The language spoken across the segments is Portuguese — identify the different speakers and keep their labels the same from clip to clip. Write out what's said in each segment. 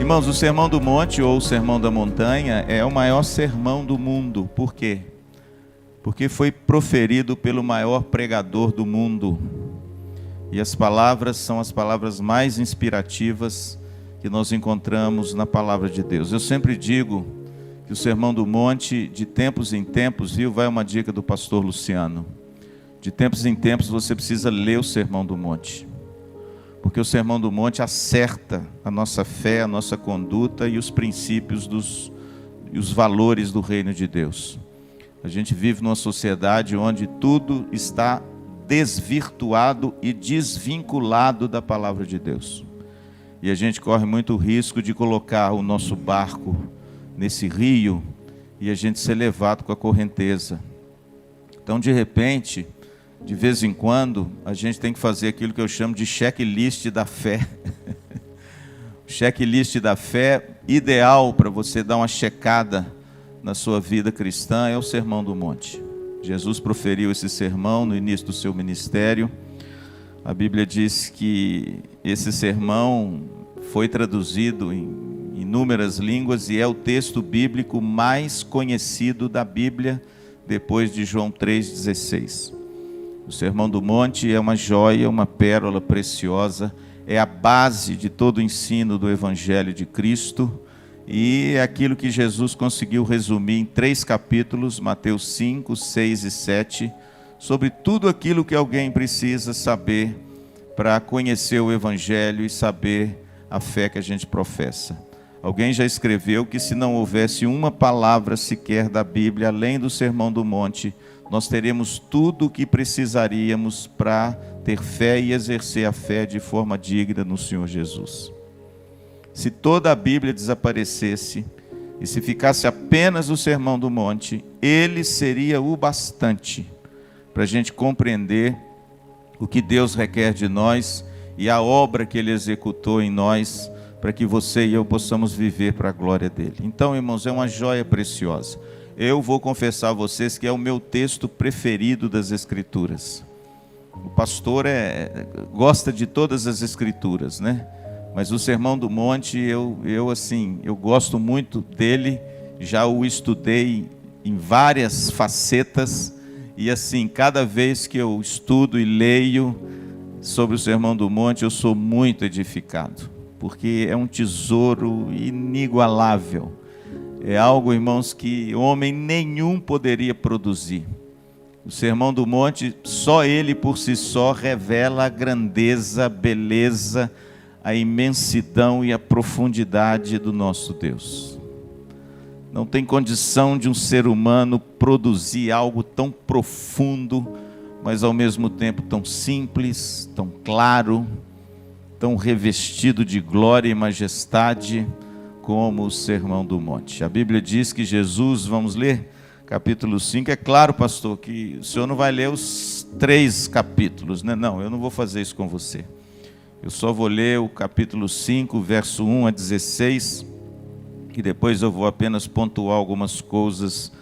Speaker 1: Irmãos, o Sermão do Monte ou o Sermão da Montanha é o maior sermão do mundo. Por quê? Porque foi proferido pelo maior pregador do mundo. E as palavras são as palavras mais inspirativas que nós encontramos na palavra de Deus. Eu sempre digo que o Sermão do Monte, de tempos em tempos, vai uma dica do pastor Luciano. De tempos em tempos você precisa ler o Sermão do Monte. Porque o Sermão do Monte acerta a nossa fé, a nossa conduta e os princípios e os valores do reino de Deus. A gente vive numa sociedade onde tudo está desvirtuado e desvinculado da palavra de Deus. E a gente corre muito risco de colocar o nosso barco nesse rio e a gente ser levado com a correnteza. Então, de repente, de vez em quando, a gente tem que fazer aquilo que eu chamo de checklist da fé. O checklist da fé ideal para você dar uma checada na sua vida cristã é o Sermão do Monte. Jesus proferiu esse sermão no início do seu ministério. A Bíblia diz que esse sermão foi traduzido em inúmeras línguas e é o texto bíblico mais conhecido da Bíblia depois de João 3,16. O Sermão do Monte é uma joia, uma pérola preciosa, é a base de todo o ensino do Evangelho de Cristo e é aquilo que Jesus conseguiu resumir em 3 capítulos, Mateus 5, 6 e 7, sobre tudo aquilo que alguém precisa saber para conhecer o Evangelho e saber a fé que a gente professa. Alguém já escreveu que se não houvesse uma palavra sequer da Bíblia, além do Sermão do Monte, nós teremos tudo o que precisaríamos para ter fé e exercer a fé de forma digna no Senhor Jesus. Se toda a Bíblia desaparecesse e se ficasse apenas o Sermão do Monte, ele seria o bastante para a gente compreender o que Deus requer de nós e a obra que Ele executou em nós para que você e eu possamos viver para a glória dEle. Então, irmãos, é uma joia preciosa. Eu vou confessar a vocês que é o meu texto preferido das Escrituras. O pastor gosta de todas as Escrituras, né? Mas o Sermão do Monte, eu gosto muito dele, já o estudei em várias facetas, e assim, cada vez que eu estudo e leio sobre o Sermão do Monte, eu sou muito edificado, porque é um tesouro inigualável. É algo, irmãos, que homem nenhum poderia produzir. O Sermão do Monte, só ele por si só revela a grandeza, a beleza, a imensidão e a profundidade do nosso Deus. Não tem condição de um ser humano produzir algo tão profundo, mas ao mesmo tempo tão simples, tão claro, tão revestido de glória e majestade, como o Sermão do Monte. A Bíblia diz que Jesus, vamos ler, capítulo 5, é claro, pastor, que o senhor não vai ler os 3 capítulos, né? Não, eu não vou fazer isso com você. Eu só vou ler o capítulo 5, verso 1 a 16, e depois eu vou apenas pontuar algumas coisas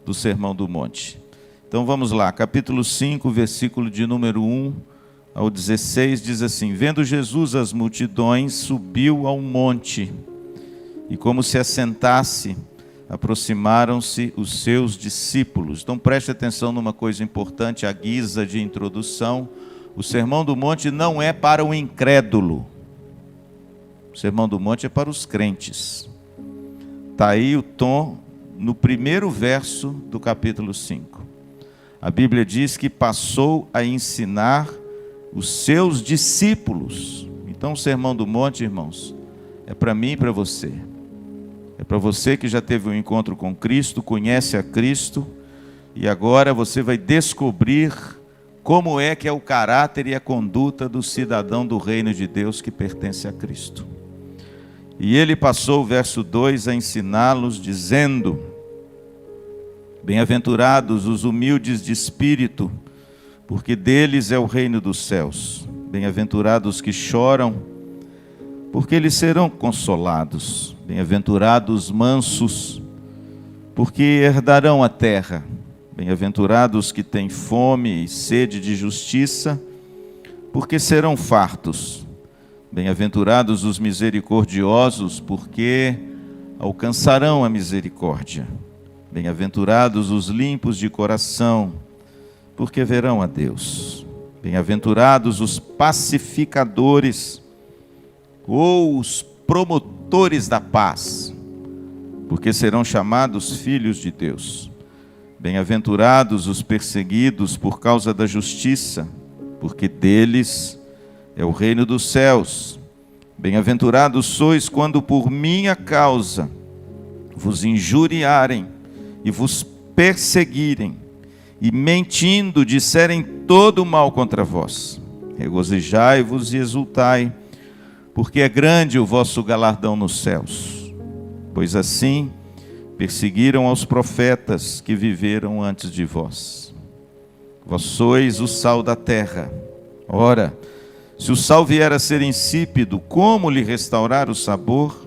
Speaker 1: do Sermão do Monte. Então vamos lá, capítulo 5, versículo de número 1 ao 16, diz assim: Vendo Jesus as multidões, subiu ao monte, e como se assentasse, aproximaram-se os seus discípulos. Então preste atenção numa coisa importante, à guisa de introdução. O Sermão do Monte não é para o incrédulo. O Sermão do Monte é para os crentes. Está aí o tom no primeiro verso do capítulo 5. A Bíblia diz que passou a ensinar os seus discípulos. Então o Sermão do Monte, irmãos, é para mim e para você. É para você que já teve um encontro com Cristo, conhece a Cristo, e agora você vai descobrir como é que é o caráter e a conduta do cidadão do reino de Deus que pertence a Cristo. E ele passou, verso 2, a ensiná-los, dizendo: Bem-aventurados os humildes de espírito, porque deles é o reino dos céus. Bem-aventurados os que choram, porque eles serão consolados. Bem-aventurados os mansos, porque herdarão a terra. Bem-aventurados os que têm fome e sede de justiça, porque serão fartos. Bem-aventurados os misericordiosos, porque alcançarão a misericórdia. Bem-aventurados os limpos de coração, porque verão a Deus. Bem-aventurados os pacificadores, ou os promotores da paz, porque serão chamados filhos de Deus. Bem-aventurados os perseguidos por causa da justiça, porque deles é o reino dos céus. Bem-aventurados sois quando por minha causa vos injuriarem e vos perseguirem, e mentindo disserem todo o mal contra vós. Regozijai-vos e exultai, porque é grande o vosso galardão nos céus. Pois assim perseguiram aos profetas que viveram antes de vós. Vós sois o sal da terra. Ora, se o sal vier a ser insípido, como lhe restaurar o sabor?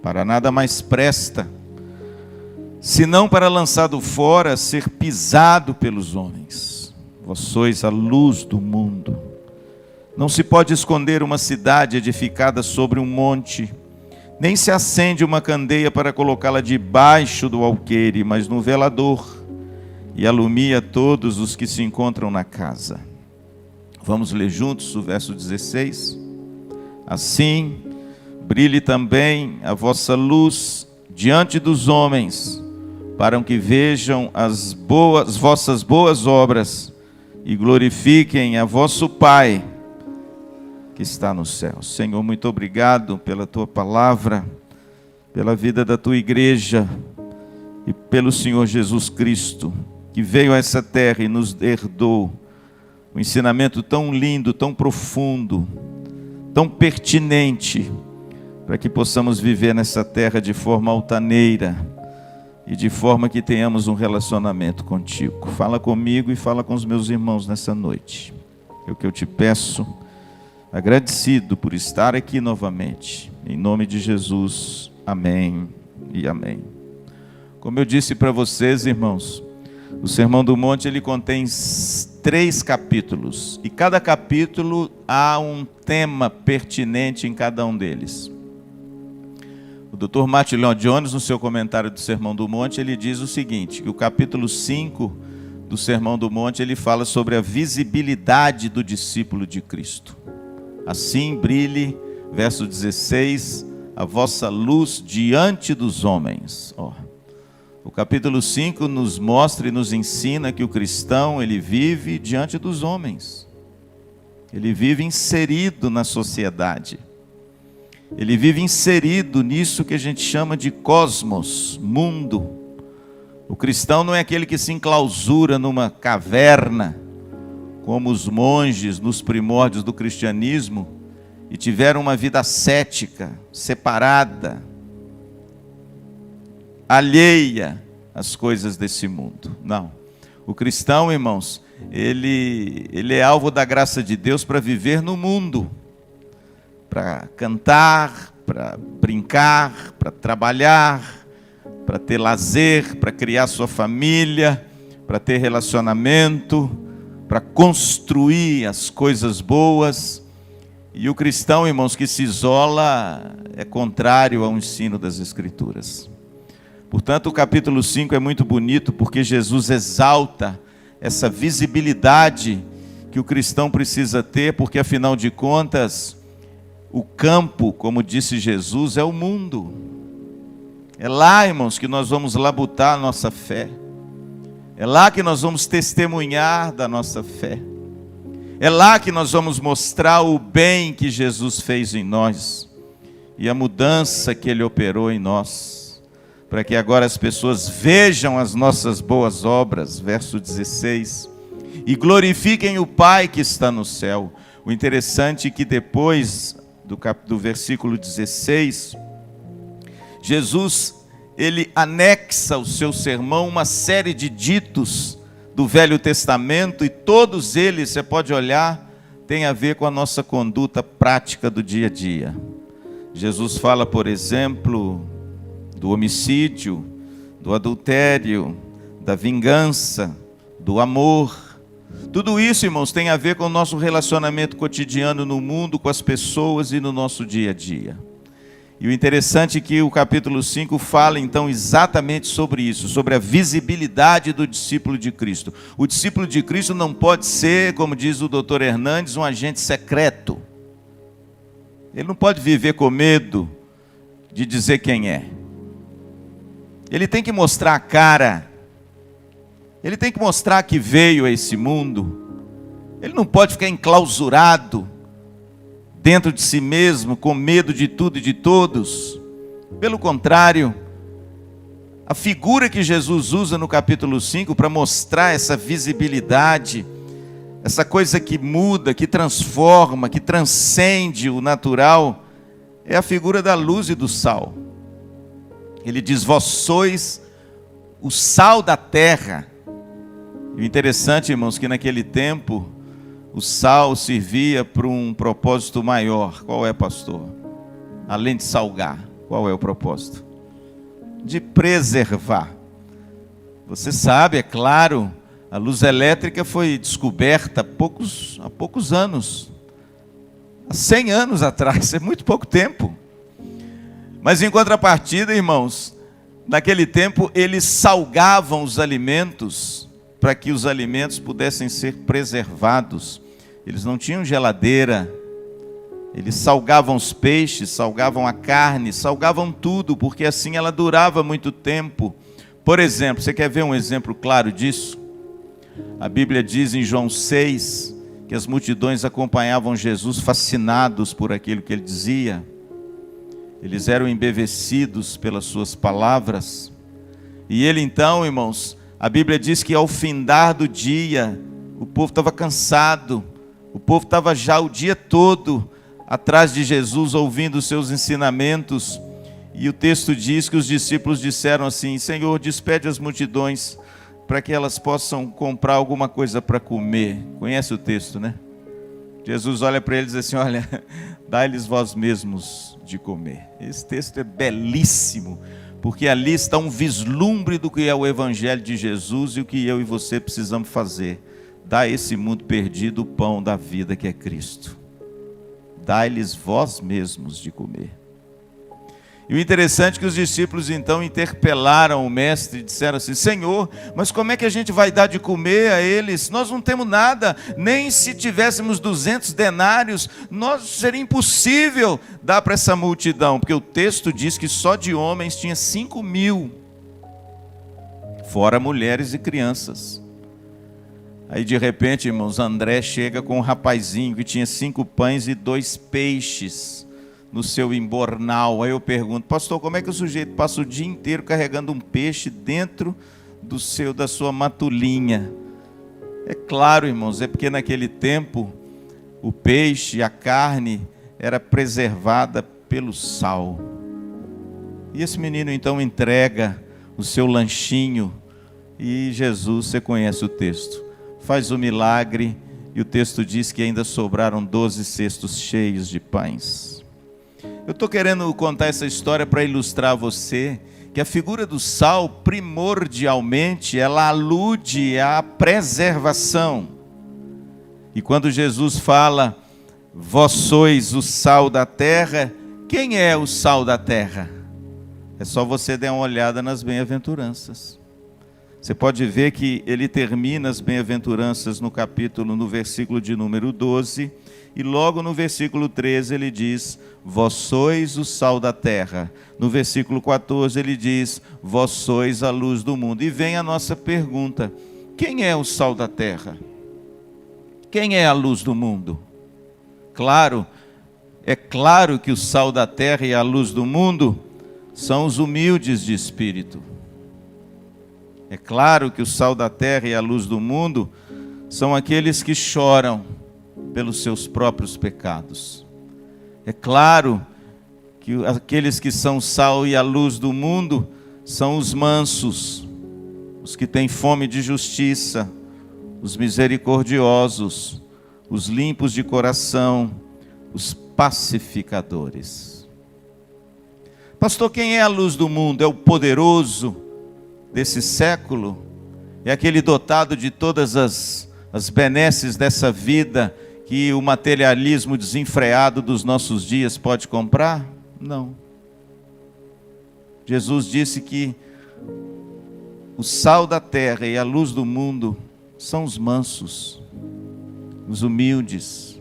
Speaker 1: Para nada mais presta, senão para lançado fora, ser pisado pelos homens. Vós sois a luz do mundo. Não se pode esconder uma cidade edificada sobre um monte, nem se acende uma candeia para colocá-la debaixo do alqueire, mas no velador, e alumia todos os que se encontram na casa. Vamos ler juntos o verso 16. Assim, brilhe também a vossa luz diante dos homens, para que vejam as vossas boas obras e glorifiquem a vosso Pai que está no céu. Senhor, muito obrigado pela tua palavra, pela vida da tua igreja e pelo Senhor Jesus Cristo, que veio a essa terra e nos herdou um ensinamento tão lindo, tão profundo, tão pertinente, para que possamos viver nessa terra de forma altaneira e de forma que tenhamos um relacionamento contigo. Fala comigo e fala com os meus irmãos nessa noite. É o que eu te peço, agradecido por estar aqui novamente. Em nome de Jesus, amém e amém. Como eu disse para vocês, irmãos, o Sermão do Monte ele contém 3 capítulos. E cada capítulo há um tema pertinente em cada um deles. O Dr. Martin Lloyd-Jones, no seu comentário do Sermão do Monte, ele diz o seguinte, que o capítulo 5 do Sermão do Monte, ele fala sobre a visibilidade do discípulo de Cristo. Assim brilhe, verso 16, a vossa luz diante dos homens. O capítulo 5 nos mostra e nos ensina que o cristão, ele vive diante dos homens. Ele vive inserido na sociedade. Ele vive inserido nisso que a gente chama de cosmos, mundo. O cristão não é aquele que se enclausura numa caverna, como os monges nos primórdios do cristianismo, e tiveram uma vida ascética, separada, alheia às coisas desse mundo. Não. O cristão, irmãos, ele é alvo da graça de Deus para viver no mundo, para cantar, para brincar, para trabalhar, para ter lazer, para criar sua família, para ter relacionamento, para construir as coisas boas. E o cristão, irmãos, que se isola é contrário ao ensino das Escrituras. Portanto, o capítulo 5 é muito bonito porque Jesus exalta essa visibilidade que o cristão precisa ter, porque afinal de contas, o campo, como disse Jesus, é o mundo. É lá, irmãos, que nós vamos labutar a nossa fé. É lá que nós vamos testemunhar da nossa fé. É lá que nós vamos mostrar o bem que Jesus fez em nós e a mudança que Ele operou em nós, para que agora as pessoas vejam as nossas boas obras, verso 16, e glorifiquem o Pai que está no céu. O interessante é que depois do versículo 16, Jesus, ele anexa ao seu sermão uma série de ditos do Velho Testamento, e todos eles, você pode olhar, tem a ver com a nossa conduta prática do dia a dia. Jesus fala, por exemplo, do homicídio, do adultério, da vingança, do amor, Tudo isso, irmãos, tem a ver com o nosso relacionamento cotidiano no mundo, com as pessoas e no nosso dia a dia. E o interessante é que o capítulo 5 fala então exatamente sobre isso, sobre a visibilidade do discípulo de Cristo. O discípulo de Cristo não pode ser, como diz o Dr. Hernandes, um agente secreto. Ele não pode viver com medo de dizer quem é. Ele tem que mostrar a cara. Ele tem que mostrar que veio a esse mundo. Ele não pode ficar enclausurado dentro de si mesmo, com medo de tudo e de todos. Pelo contrário, a figura que Jesus usa no capítulo 5 para mostrar essa visibilidade, essa coisa que muda, que transforma, que transcende o natural, é a figura da luz e do sal. Ele diz: vós sois o sal da terra. E o interessante, irmãos, que naquele tempo o sal servia para um propósito maior. Qual é, pastor? Além de salgar, qual é o propósito? De preservar. Você sabe, é claro, a luz elétrica foi descoberta há poucos anos. Há 100 anos atrás, é muito pouco tempo. Mas em contrapartida, irmãos, naquele tempo eles salgavam os alimentos para que os alimentos pudessem ser preservados. Eles não tinham geladeira, eles salgavam os peixes, salgavam a carne, salgavam tudo, porque assim ela durava muito tempo. Por exemplo, você quer ver um exemplo claro disso? A Bíblia diz em João 6, que as multidões acompanhavam Jesus fascinados por aquilo que ele dizia. Eles eram embevecidos pelas suas palavras. E ele então, irmãos, a Bíblia diz que ao findar do dia, o povo estava cansado, o povo estava já o dia todo atrás de Jesus, ouvindo os seus ensinamentos, e o texto diz que os discípulos disseram assim: Senhor, despede as multidões, para que elas possam comprar alguma coisa para comer. Conhece o texto, né? Jesus olha para eles e diz assim: olha, dai-lhes vós mesmos de comer. Esse texto é belíssimo, porque ali está um vislumbre do que é o Evangelho de Jesus e o que eu e você precisamos fazer. Dá a esse mundo perdido o pão da vida que é Cristo. Dai-lhes vós mesmos de comer. E o interessante é que os discípulos então interpelaram o mestre e disseram assim: Senhor, mas como é que a gente vai dar de comer a eles? Nós não temos nada, nem se tivéssemos 200 denários, seria impossível dar para essa multidão, porque o texto diz que só de homens tinha 5.000, fora mulheres e crianças. Aí de repente, irmãos, André chega com um rapazinho que tinha 5 pães e 2 peixes no seu embornal. Aí eu pergunto: pastor, como é que o sujeito passa o dia inteiro carregando um peixe dentro da sua matulinha? É claro, irmãos, é porque naquele tempo o peixe, a carne era preservada pelo sal. E esse menino então entrega o seu lanchinho e Jesus, você conhece o texto, faz o milagre e o texto diz que ainda sobraram 12 cestos cheios de pães. Eu estou querendo contar essa história para ilustrar a você que a figura do sal, primordialmente, ela alude à preservação. E quando Jesus fala: vós sois o sal da terra, quem é o sal da terra? É só você dar uma olhada nas bem-aventuranças. Você pode ver que ele termina as bem-aventuranças no versículo de número 12, e logo no versículo 13 ele diz: vós sois o sal da terra. No versículo 14 ele diz: vós sois a luz do mundo. E vem a nossa pergunta: quem é o sal da terra? Quem é a luz do mundo? Claro, é claro que o sal da terra e a luz do mundo são os humildes de espírito. É claro que o sal da terra e a luz do mundo são aqueles que choram pelos seus próprios pecados. É claro que aqueles que são sal e a luz do mundo são os mansos, os que têm fome de justiça, os misericordiosos, os limpos de coração, os pacificadores. Pastor, quem é a luz do mundo? É o poderoso desse século? É aquele dotado de todas as as benesses dessa vida que o materialismo desenfreado dos nossos dias pode comprar? Não. Jesus disse que o sal da terra e a luz do mundo são os mansos, os humildes,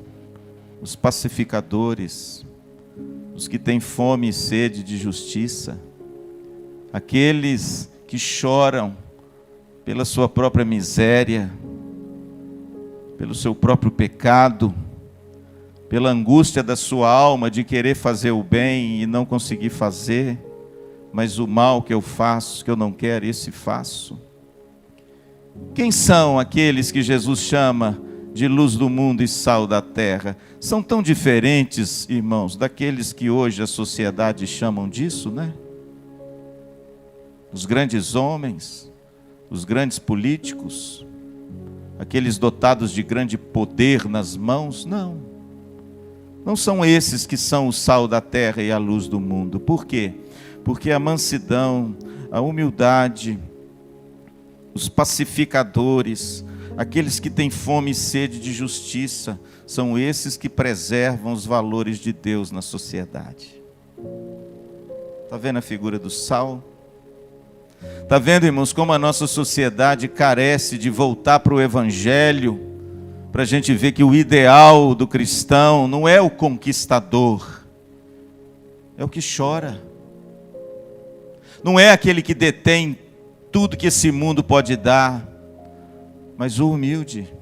Speaker 1: os pacificadores, os que têm fome e sede de justiça, aqueles que choram pela sua própria miséria, pelo seu próprio pecado, pela angústia da sua alma de querer fazer o bem e não conseguir fazer, mas o mal que eu faço, que eu não quero, esse faço. Quem são aqueles que Jesus chama de luz do mundo e sal da terra? São tão diferentes, irmãos, daqueles que hoje a sociedade chamam disso, né? Os grandes homens, os grandes políticos, aqueles dotados de grande poder nas mãos, não. Não são esses que são o sal da terra e a luz do mundo. Por quê? Porque a mansidão, a humildade, os pacificadores, aqueles que têm fome e sede de justiça, são esses que preservam os valores de Deus na sociedade. Está vendo a figura do sal? Está vendo, irmãos, como a nossa sociedade carece de voltar para o Evangelho, para a gente ver que o ideal do cristão não é o conquistador, é o que chora. Não é aquele que detém tudo que esse mundo pode dar, mas o humilde.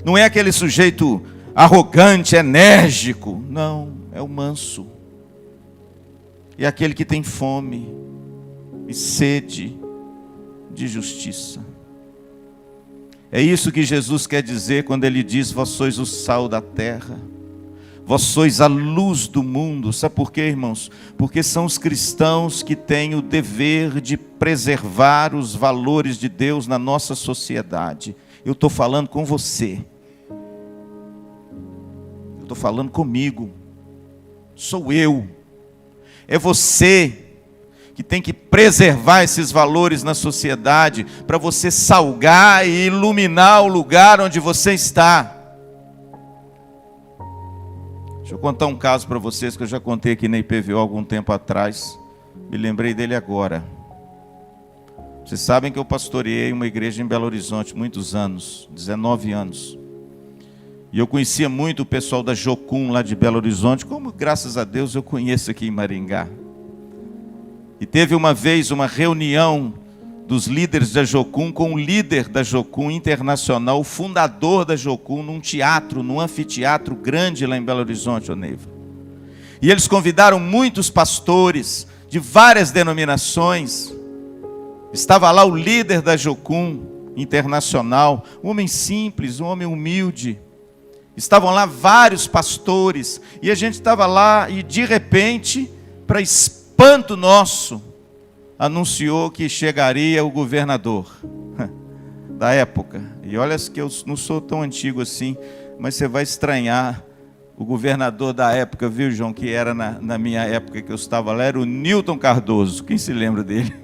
Speaker 1: Não é aquele sujeito arrogante, enérgico. Não, é o manso. É aquele que tem fome e sede de justiça. É isso que Jesus quer dizer quando Ele diz: vós sois o sal da terra, vós sois a luz do mundo. Sabe por quê, irmãos? Porque são os cristãos que têm o dever de preservar os valores de Deus na nossa sociedade. Eu estou falando com você. Eu estou falando comigo. Sou eu. É você que tem que preservar esses valores na sociedade, para você salgar e iluminar o lugar onde você está. Deixa eu contar um caso para vocês que eu já contei aqui na IPVO há algum tempo atrás. Me lembrei dele agora. Vocês sabem que eu pastoreei uma igreja em Belo Horizonte muitos anos, 19 anos. E eu conhecia muito o pessoal da Jocum lá de Belo Horizonte, como graças a Deus eu conheço aqui em Maringá. E teve uma vez uma reunião dos líderes da Jocum com o líder da Jocum Internacional, o fundador da Jocum, num teatro, num anfiteatro grande lá em Belo Horizonte, Neiva. E eles convidaram muitos pastores de várias denominações. Estava lá o líder da Jocum Internacional, um homem simples, um homem humilde. Estavam lá vários pastores, e a gente estava lá e de repente, para espanto nosso, anunciou que chegaria o governador da época. E olha que eu não sou tão antigo assim, mas você vai estranhar. O governador da época, viu, João, que era na minha época que eu estava lá, era o Newton Cardoso. Quem se lembra dele?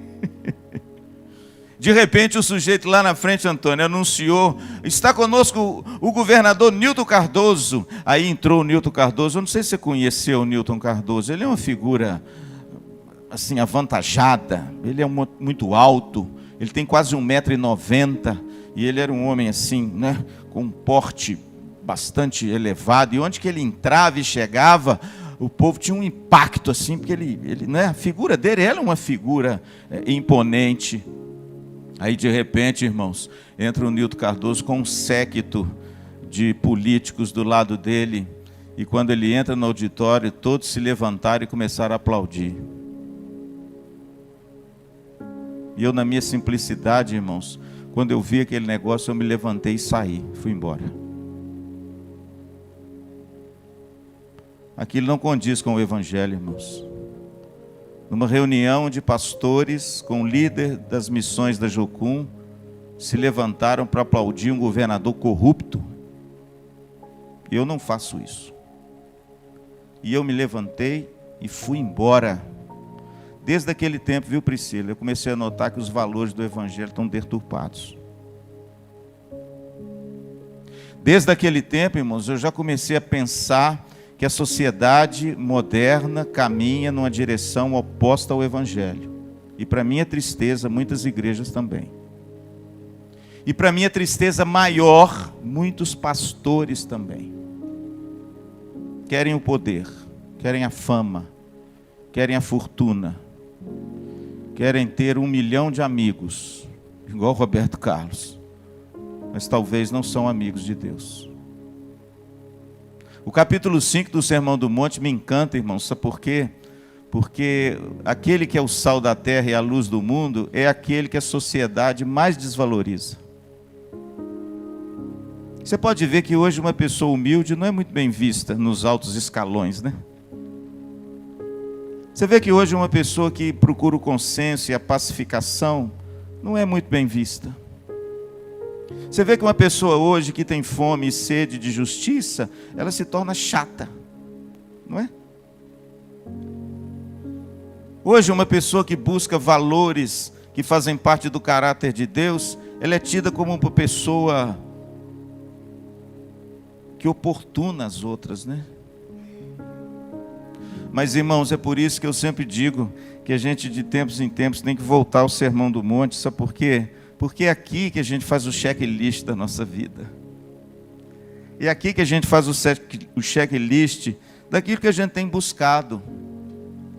Speaker 1: De repente o sujeito lá na frente, Antônio, anunciou: está conosco o governador Newton Cardoso. Aí entrou o Newton Cardoso. Eu não sei se você conheceu o Newton Cardoso. Ele é uma figura assim, avantajada. Ele é muito alto. Ele tem quase 1,90 m. E ele era um homem assim, né, com um porte bastante elevado. E onde que ele entrava e chegava, o povo tinha um impacto assim, porque ele né, a figura dele era uma figura imponente. Aí de repente, irmãos, entra o Newton Cardoso com um séquito de políticos do lado dele, e quando ele entra no auditório, todos se levantaram e começaram a aplaudir. E eu, na minha simplicidade, irmãos, quando eu vi aquele negócio, eu me levantei e saí, fui embora. Aquilo não condiz com o Evangelho, irmãos. Numa reunião de pastores com o líder das missões da Jocum, se levantaram para aplaudir um governador corrupto. Eu não faço isso. E eu me levantei e fui embora. Desde aquele tempo, viu, Priscila, eu comecei a notar que os valores do Evangelho estão deturpados. Desde aquele tempo, irmãos, eu já comecei a pensar que a sociedade moderna caminha numa direção oposta ao Evangelho. E para minha tristeza, muitas igrejas também. E para minha tristeza maior, muitos pastores também. Querem o poder, querem a fama, querem a fortuna, querem ter 1 milhão de amigos, igual Roberto Carlos, mas talvez não são amigos de Deus. O capítulo 5 do Sermão do Monte me encanta, irmãos, sabe por quê? Porque aquele que é o sal da terra e a luz do mundo é aquele que a sociedade mais desvaloriza. Você pode ver que hoje uma pessoa humilde não é muito bem vista nos altos escalões, né? Você vê que hoje uma pessoa que procura o consenso e a pacificação não é muito bem vista. Você vê que uma pessoa hoje que tem fome e sede de justiça, ela se torna chata, não é? Hoje uma pessoa que busca valores que fazem parte do caráter de Deus, ela é tida como uma pessoa que oportuna as outras, né? Mas, irmãos, é por isso que eu sempre digo que a gente de tempos em tempos tem que voltar ao Sermão do Monte. Sabe por quê? Porque é aqui que a gente faz o checklist da nossa vida. É aqui que a gente faz o checklist daquilo que a gente tem buscado,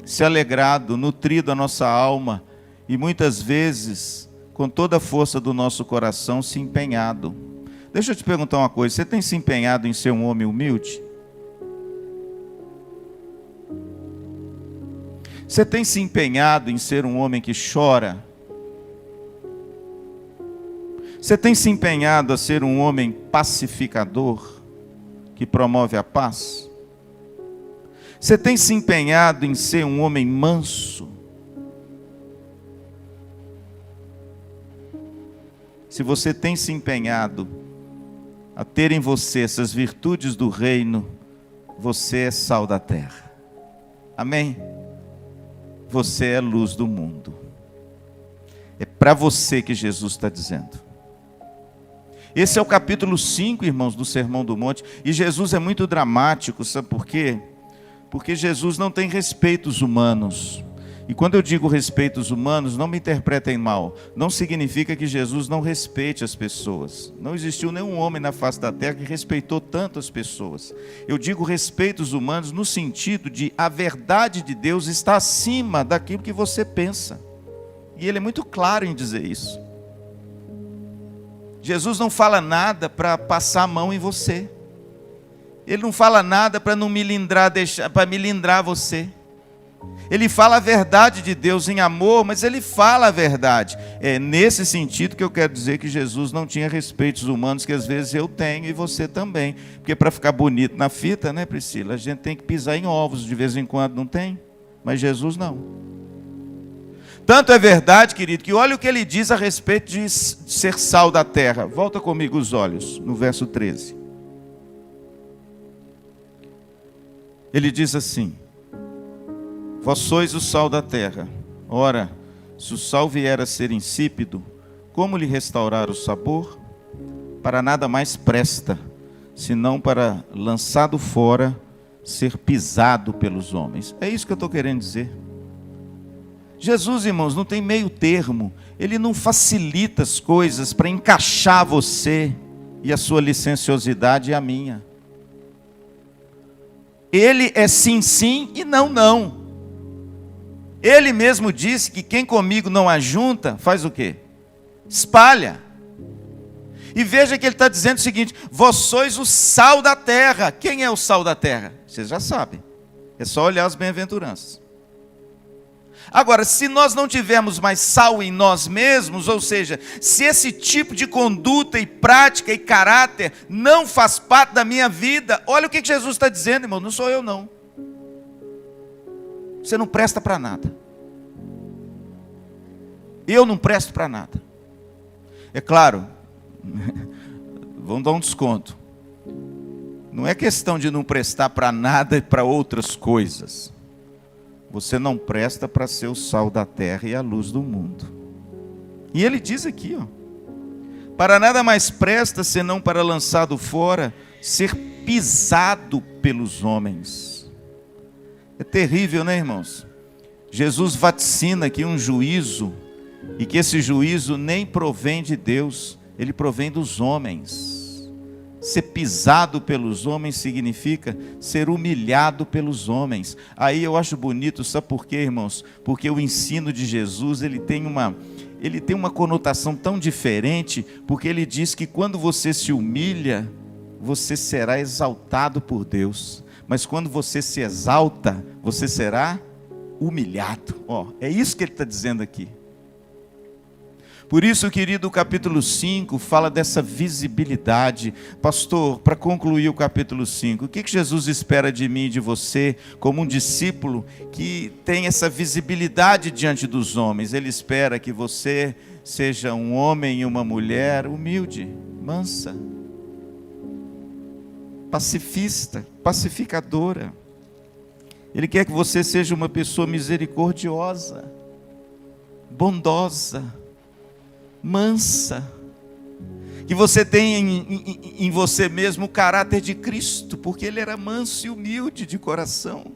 Speaker 1: se alegrado, nutrido a nossa alma e muitas vezes, com toda a força do nosso coração, se empenhado. Deixa eu te perguntar uma coisa, você tem se empenhado em ser um homem humilde? Você tem se empenhado em ser um homem que chora? Você tem se empenhado a ser um homem pacificador, que promove a paz? Você tem se empenhado em ser um homem manso? Se você tem se empenhado a ter em você essas virtudes do reino, você é sal da terra. Amém? Você é luz do mundo. É para você que Jesus está dizendo. Esse é o capítulo 5, irmãos, do Sermão do Monte. E Jesus é muito dramático, sabe por quê? Porque Jesus não tem respeitos humanos. E quando eu digo respeitos humanos, não me interpretem mal. Não significa que Jesus não respeite as pessoas. Não existiu nenhum homem na face da terra que respeitou tanto as pessoas. Eu digo respeitos humanos no sentido de a verdade de Deus está acima daquilo que você pensa. E Ele é muito claro em dizer isso. Jesus não fala nada para passar a mão em você. Ele não fala nada para não me lindrar, para me lindrar você. Ele fala a verdade de Deus em amor, mas ele fala a verdade. É nesse sentido que eu quero dizer que Jesus não tinha respeitos humanos que às vezes eu tenho e você também. Porque para ficar bonito na fita, né, Priscila? A gente tem que pisar em ovos de vez em quando, não tem? Mas Jesus não. Tanto é verdade, querido, que olha o que ele diz a respeito de ser sal da terra. Volta comigo os olhos, no verso 13. Ele diz assim: vós sois o sal da terra. Ora, se o sal vier a ser insípido, como lhe restaurar o sabor? Para nada mais presta, senão para, lançado fora, ser pisado pelos homens. É isso que eu estou querendo dizer. Jesus, irmãos, não tem meio termo. Ele não facilita as coisas para encaixar você e a sua licenciosidade e a minha. Ele é sim, sim e não, não. Ele mesmo disse que quem comigo não ajunta, faz o quê? Espalha. E veja que ele está dizendo o seguinte: vós sois o sal da terra. Quem é o sal da terra? Vocês já sabem. É só olhar as bem-aventuranças. Agora, se nós não tivermos mais sal em nós mesmos, ou seja, se esse tipo de conduta e prática e caráter não faz parte da minha vida, olha o que Jesus está dizendo, irmão, não sou eu não. Você não presta para nada. Eu não presto para nada. É claro, vamos dar um desconto. Não é questão de não prestar para nada e para outras coisas. Você não presta para ser o sal da terra e a luz do mundo. E ele diz aqui, ó, Para nada mais presta senão para lançado fora, ser pisado pelos homens. É terrível, né, irmãos? Jesus vaticina aqui um juízo, e que esse juízo nem provém de Deus, ele provém dos homens. Ser pisado pelos homens significa ser humilhado pelos homens. Aí eu acho bonito, sabe por quê, irmãos? Porque o ensino de Jesus, ele tem uma conotação tão diferente, porque ele diz que quando você se humilha, você será exaltado por Deus. Mas quando você se exalta, você será humilhado. É isso que ele está dizendo aqui. Por isso, querido, o capítulo 5 fala dessa visibilidade. Pastor, para concluir o capítulo 5, o que Jesus espera de mim e de você, como um discípulo que tem essa visibilidade diante dos homens? Ele espera que você seja um homem e uma mulher humilde, mansa, pacifista, pacificadora. Ele quer que você seja uma pessoa misericordiosa, bondosa, mansa, que você tenha em você mesmo o caráter de Cristo, porque ele era manso e humilde de coração.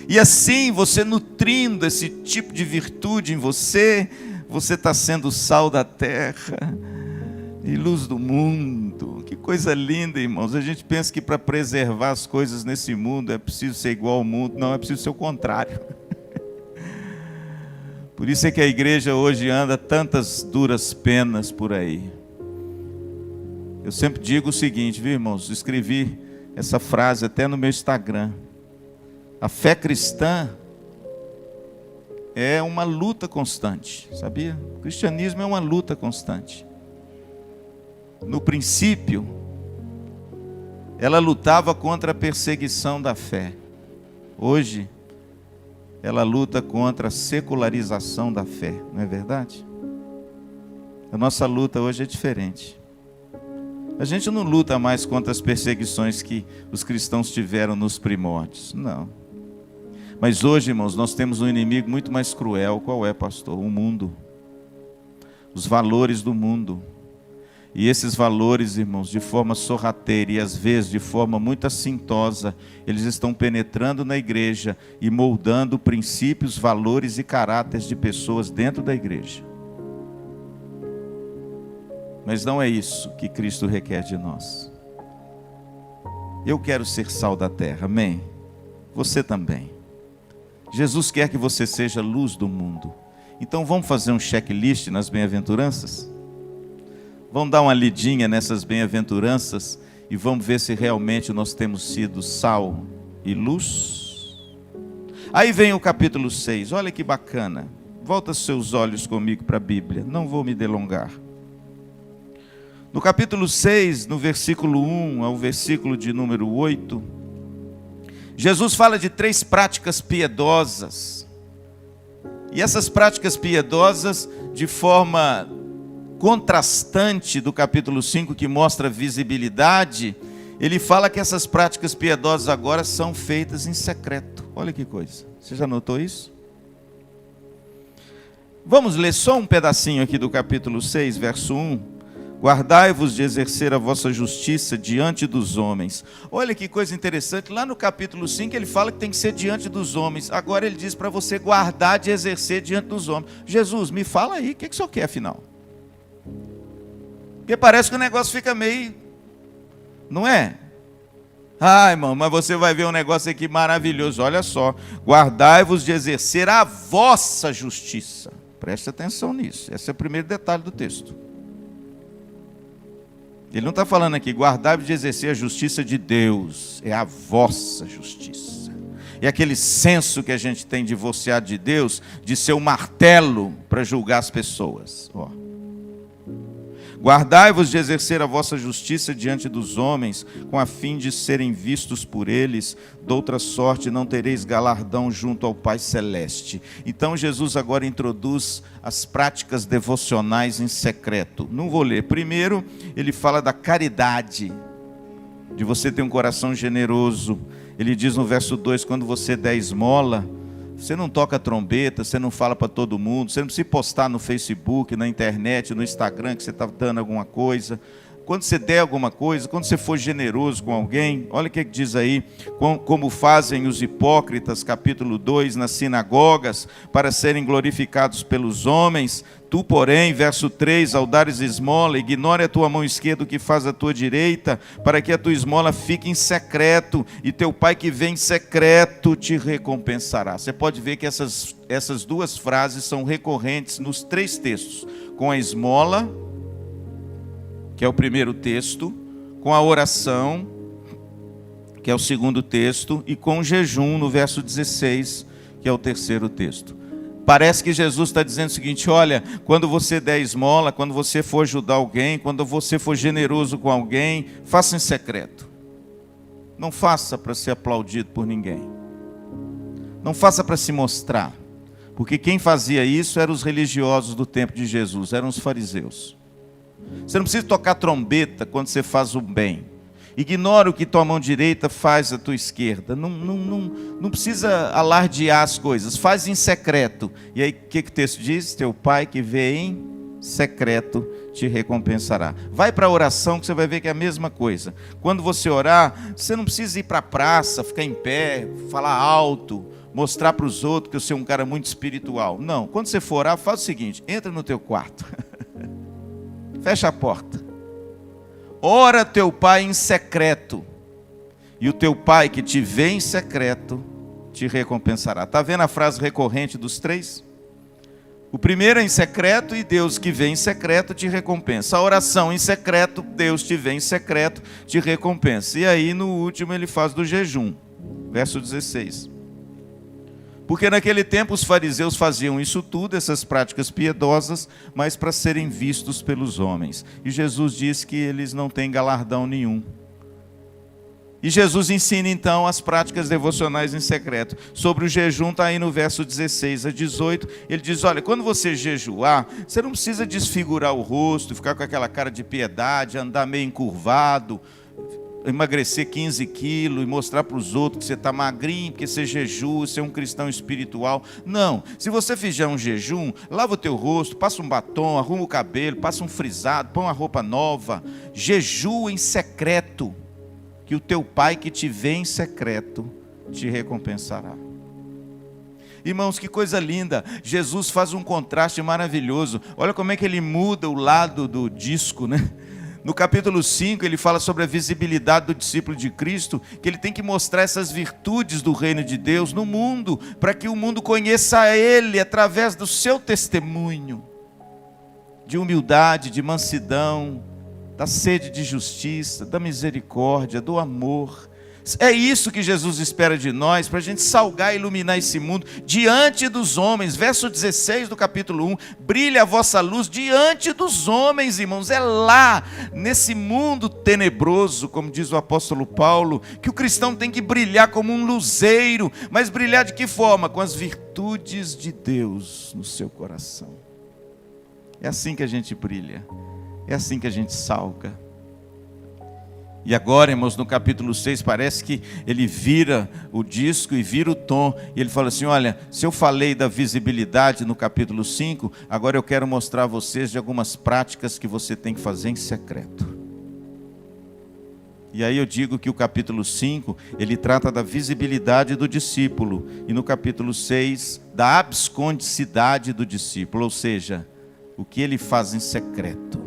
Speaker 1: E assim, você nutrindo esse tipo de virtude em você, você está sendo sal da terra e luz do mundo. Que coisa linda, irmãos. A gente pensa que para preservar as coisas nesse mundo é preciso ser igual ao mundo. Não, é preciso ser o contrário. Por isso é que a igreja hoje anda tantas duras penas por aí. Eu sempre digo o seguinte, viu, irmãos? Escrevi essa frase até no meu Instagram. A fé cristã é uma luta constante, sabia? O cristianismo é uma luta constante. No princípio, ela lutava contra a perseguição da fé. Hoje, ela luta contra a secularização da fé, não é verdade? A nossa luta hoje é diferente. A gente não luta mais contra as perseguições que os cristãos tiveram nos primórdios, não. Mas hoje, irmãos, nós temos um inimigo muito mais cruel. Qual é, pastor? O mundo. Os valores do mundo. E esses valores, irmãos, de forma sorrateira e às vezes de forma muito assintosa, eles estão penetrando na igreja e moldando princípios, valores e caráteres de pessoas dentro da igreja. Mas não é isso que Cristo requer de nós. Eu quero ser sal da terra, amém? Você também. Jesus quer que você seja luz do mundo. Então vamos fazer um checklist nas bem-aventuranças? Vamos dar uma lidinha nessas bem-aventuranças e vamos ver se realmente nós temos sido sal e luz. Aí vem o capítulo 6, olha que bacana. Volta seus olhos comigo para a Bíblia, não vou me delongar. No capítulo 6, no versículo 1 ao versículo de número 8, Jesus fala de 3 práticas piedosas. E essas práticas piedosas, de forma contrastante do capítulo 5, que mostra visibilidade, ele fala que essas práticas piedosas agora são feitas em secreto. Olha que coisa, você já notou isso? Vamos ler só um pedacinho aqui do capítulo 6, verso 1. Guardai-vos de exercer a vossa justiça diante dos homens. Olha que coisa interessante, lá no capítulo 5 ele fala que tem que ser diante dos homens. Agora ele diz para você guardar de exercer diante dos homens. Jesus, me fala aí, o que o senhor quer afinal? Porque parece que o negócio fica meio... Não é? Ah, irmão, mas você vai ver um negócio aqui maravilhoso. Olha só. Guardai-vos de exercer a vossa justiça. Preste atenção nisso. Esse é o primeiro detalhe do texto. Ele não está falando aqui, guardai-vos de exercer a justiça de Deus. É a vossa justiça. É aquele senso que a gente tem divorciado de Deus, de ser um martelo para julgar as pessoas. Guardai-vos de exercer a vossa justiça diante dos homens, com a fim de serem vistos por eles, doutra sorte não tereis galardão junto ao Pai Celeste. Então Jesus agora introduz as práticas devocionais em secreto. Não vou ler. Primeiro, ele fala da caridade, de você ter um coração generoso. Ele diz no verso 2, quando você der esmola, Você não toca trombeta, você não fala para todo mundo, você não precisa postar no Facebook, na internet, no Instagram que você está dando alguma coisa. Quando você der alguma coisa, quando você for generoso com alguém, olha o que diz aí, como fazem os hipócritas, capítulo 2, nas sinagogas, para serem glorificados pelos homens. Tu, porém, verso 3, ao dares esmola, ignore a tua mão esquerda o que faz a tua direita, para que a tua esmola fique em secreto, e teu pai que vem em secreto te recompensará. Você pode ver que essas duas frases são recorrentes nos 3 textos, com a esmola, que é o primeiro texto, com a oração, que é o segundo texto, e com o jejum, no verso 16, que é o terceiro texto. Parece que Jesus está dizendo o seguinte: olha, quando você der esmola, quando você for ajudar alguém, quando você for generoso com alguém, faça em secreto. Não faça para ser aplaudido por ninguém. Não faça para se mostrar. Porque quem fazia isso eram os religiosos do tempo de Jesus, eram os fariseus. Você não precisa tocar trombeta quando você faz o bem. Ignora o que tua mão direita faz à tua esquerda. Não precisa alardear as coisas. Faz em secreto. E aí o que o texto diz? Teu pai que vê em secreto te recompensará. Vai para a oração que você vai ver que é a mesma coisa. Quando você orar, você não precisa ir para a praça, ficar em pé, falar alto, mostrar para os outros que você é um cara muito espiritual. Não. Quando você for orar, faz o seguinte: entra no teu quarto. Fecha a porta. Ora teu pai em secreto, e o teu pai que te vê em secreto te recompensará. Está vendo a frase recorrente dos 3? O primeiro é em secreto, e Deus que vê em secreto te recompensa. A oração em secreto, Deus te vê em secreto, te recompensa. E aí no último ele faz do jejum, verso 16. Porque naquele tempo os fariseus faziam isso tudo, essas práticas piedosas, mas para serem vistos pelos homens. E Jesus diz que eles não têm galardão nenhum. E Jesus ensina então as práticas devocionais em secreto. Sobre o jejum está aí no verso 16 a 18. Ele diz: olha, quando você jejuar, você não precisa desfigurar o rosto, ficar com aquela cara de piedade, andar meio encurvado, emagrecer 15 quilos e mostrar para os outros que você está magrinho, porque você jejua, você é um cristão espiritual. Não, se você fizer um jejum, lava o teu rosto, passa um batom, arruma o cabelo, passa um frisado, põe uma roupa nova, jejua em secreto, que o teu pai que te vê em secreto te recompensará. Irmãos, que coisa linda, Jesus faz um contraste maravilhoso. Olha como é que ele muda o lado do disco, né? No capítulo 5, ele fala sobre a visibilidade do discípulo de Cristo, que ele tem que mostrar essas virtudes do reino de Deus no mundo, para que o mundo conheça a Ele através do seu testemunho, de humildade, de mansidão, da sede de justiça, da misericórdia, do amor. É isso que Jesus espera de nós, para a gente salgar e iluminar esse mundo diante dos homens. Verso 16 do capítulo 1, brilha a vossa luz diante dos homens, irmãos. É lá, nesse mundo tenebroso, como diz o apóstolo Paulo, que o cristão tem que brilhar como um luzeiro. Mas brilhar de que forma? Com as virtudes de Deus no seu coração. É assim que a gente brilha, é assim que a gente salga. E agora, irmãos, no capítulo 6, parece que ele vira o disco e vira o tom. E ele fala assim: olha, se eu falei da visibilidade no capítulo 5, agora eu quero mostrar a vocês de algumas práticas que você tem que fazer em secreto. E aí eu digo que o capítulo 5, ele trata da visibilidade do discípulo. E no capítulo 6, da abscondicidade do discípulo, ou seja, o que ele faz em secreto.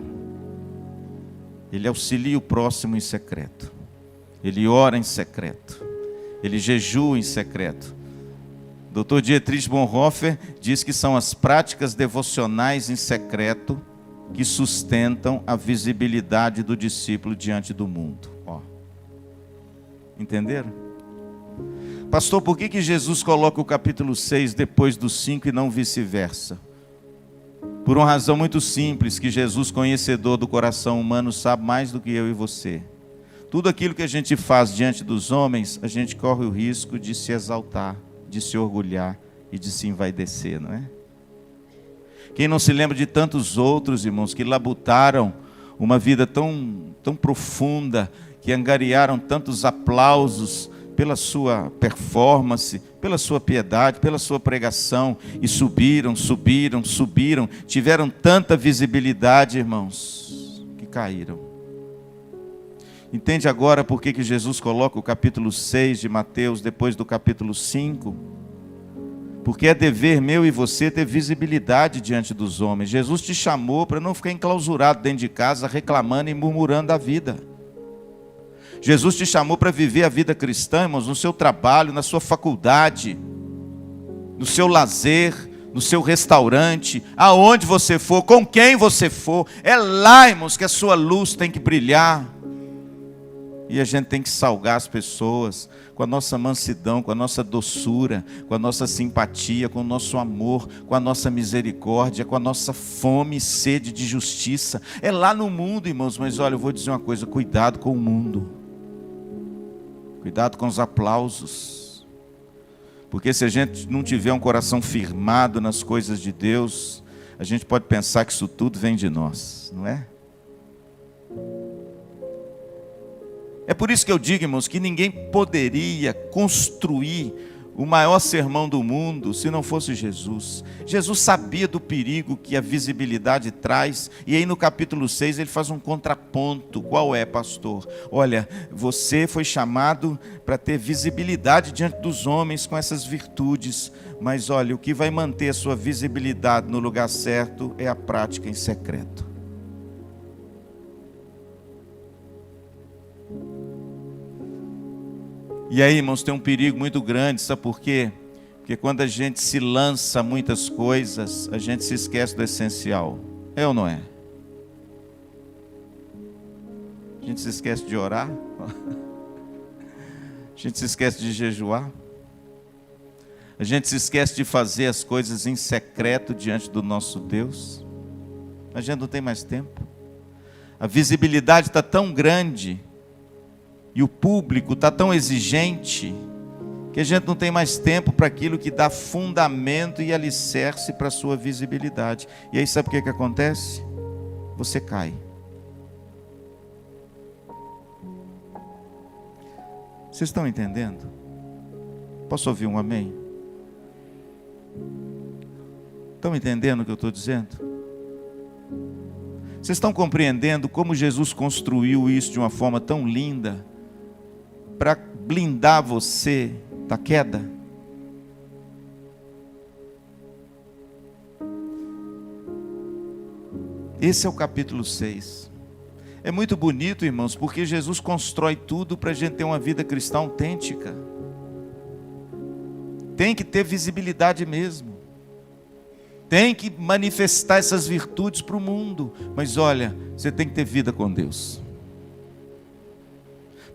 Speaker 1: Ele auxilia o próximo em secreto. Ele ora em secreto. Ele jejua em secreto. Dr. Dietrich Bonhoeffer diz que são as práticas devocionais em secreto que sustentam a visibilidade do discípulo diante do mundo. Ó. Entenderam? Pastor, por que Jesus coloca o capítulo 6 depois do 5 e não vice-versa? Por uma razão muito simples, que Jesus, conhecedor do coração humano, sabe mais do que eu e você. Tudo aquilo que a gente faz diante dos homens, a gente corre o risco de se exaltar, de se orgulhar e de se envaidecer, não é? Quem não se lembra de tantos outros, irmãos, que labutaram uma vida tão profunda, que angariaram tantos aplausos, pela sua performance, pela sua piedade, pela sua pregação, e subiram, tiveram tanta visibilidade, irmãos, que caíram. Entende agora por que Jesus coloca o capítulo 6 de Mateus depois do capítulo 5? Porque é dever meu e você ter visibilidade diante dos homens. Jesus te chamou para não ficar enclausurado dentro de casa, reclamando e murmurando da vida. Jesus te chamou para viver a vida cristã, irmãos, no seu trabalho, na sua faculdade, no seu lazer, no seu restaurante, aonde você for, com quem você for. É lá, irmãos, que a sua luz tem que brilhar. E a gente tem que salgar as pessoas com a nossa mansidão, com a nossa doçura, com a nossa simpatia, com o nosso amor, com a nossa misericórdia, com a nossa fome e sede de justiça. É lá no mundo, irmãos, mas olha, eu vou dizer uma coisa, cuidado com o mundo. Cuidado com os aplausos. Porque se a gente não tiver um coração firmado nas coisas de Deus, a gente pode pensar que isso tudo vem de nós, não é? É por isso que eu digo, irmãos, que ninguém poderia construir o maior sermão do mundo se não fosse Jesus. Jesus sabia do perigo que a visibilidade traz, e aí no capítulo 6 ele faz um contraponto. Qual é, pastor? Olha, você foi chamado para ter visibilidade diante dos homens com essas virtudes, mas olha, o que vai manter a sua visibilidade no lugar certo é a prática em secreto. E aí, irmãos, tem um perigo muito grande, sabe por quê? Porque quando a gente se lança a muitas coisas, a gente se esquece do essencial. É ou não é? A gente se esquece de orar. A gente se esquece de jejuar. A gente se esquece de fazer as coisas em secreto diante do nosso Deus. A gente não tem mais tempo. A visibilidade está tão grande e o público está tão exigente que a gente não tem mais tempo para aquilo que dá fundamento e alicerce para a sua visibilidade. E aí sabe o que acontece? Você cai. Vocês estão entendendo? Posso ouvir um amém? Estão entendendo o que eu estou dizendo? Vocês estão compreendendo como Jesus construiu isso de uma forma tão linda para blindar você da queda? Esse é o capítulo 6. É muito bonito, irmãos, porque Jesus constrói tudo para a gente ter uma vida cristã autêntica. Tem que ter visibilidade mesmo. Tem que manifestar essas virtudes para o mundo. Mas olha, você tem que ter vida com Deus.